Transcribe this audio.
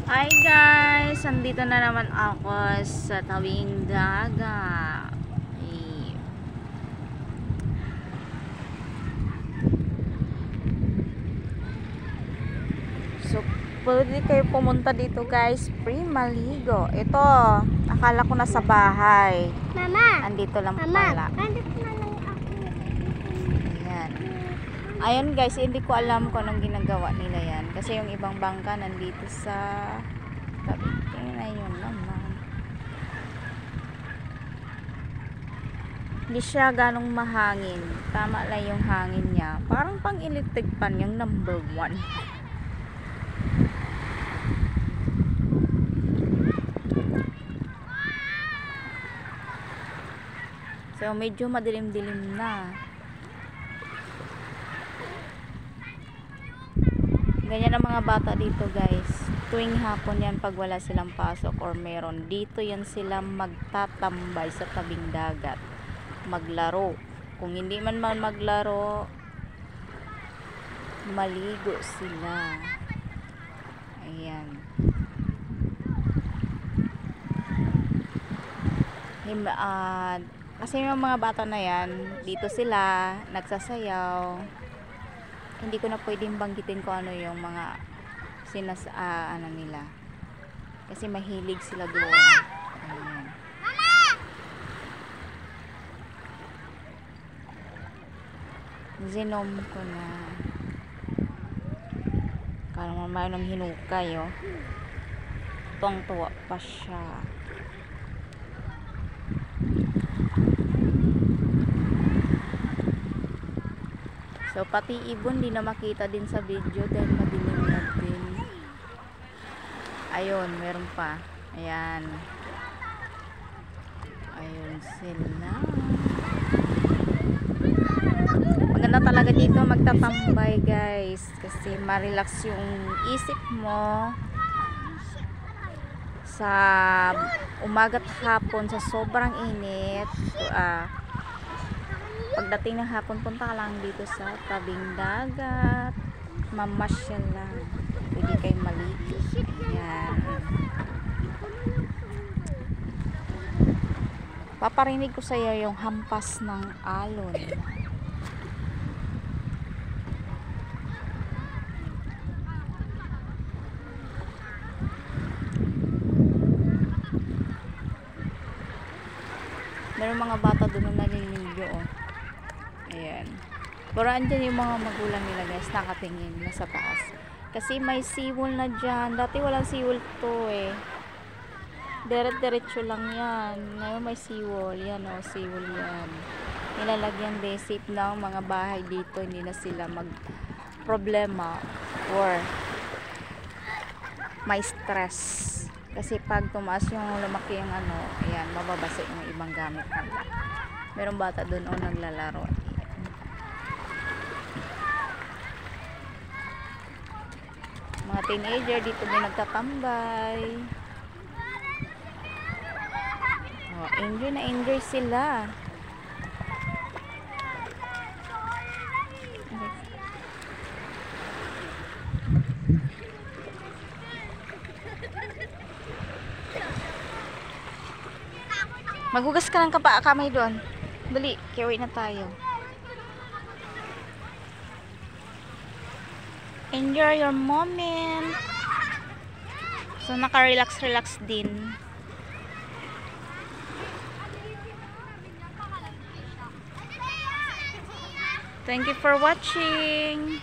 Hi guys! Andito na naman ako sa tabing dagat. So, pwede kayo pumunta dito guys. Free maligo. Ito, akala ko nasa bahay. Mama! Andito lang Mama! pala. Andito na lang ako. Ayan. Ayun guys, hindi ko alam kung anong ginagawa nila yan. Kasi yung ibang bangka nandito sa tabi. Tingnan yun naman. Hindi siya ganong mahangin. Tama lang yung hangin niya. Parang pang electric pan yung number 1. So medyo madilim-dilim na. Ganyan ang mga bata dito guys. Tuwing hapon yan pag wala silang pasok or meron. Dito yan sila magtatambay sa tabing dagat. Maglaro. Kung hindi man maglaro, maligo sila. Ayan. Kasi yung mga bata na yan, dito sila nagsasayaw. Hindi ko na pwedeng banggitin ko ano yung mga ano nila. Kasi mahilig sila doon. Ayan. Zinom ko na. Kala mo may nang hinukay oh. Tuwang-tuwa pa siya. So pati ibon di na makita din sa video dahil madilim na din. Ayun, meron pa. Ayan. Ayun sila. Maganda talaga dito magtatambay guys. Kasi ma-relax yung isip mo. Sa umaga't hapon sa sobrang init. Pagdating ng hapon, punta ka lang dito sa tabing dagat. Mamasyal lang. Pwede kayo maligo. Ayan. Paparinig ko sa iyo yung hampas ng alon. Meron mga bata doon na naliligo oh. Ayan. Pero andyan yung mga magulang nila guys, nakatingin na sa taas. Kasi may seawall na dyan. Dati walang seawall to eh. Diretso lang yan. Ngayon may seawall. Yan o, seawall yan. Nilalagyan basic ng mga bahay dito. Hindi na sila mag-problema or may stress. Kasi pag tumaas yung lumaki yung ano, ayan, mababasa yung ibang gamit nila. Merong bata doon o naglalaro. Mga teenager dito din nagtatambay. Oh, enjoy na enjoy sila. Maghugas ka ng kamay doon. Dali, kiwi na tayo. Enjoy your moment. So, naka-relax din. Thank you for watching.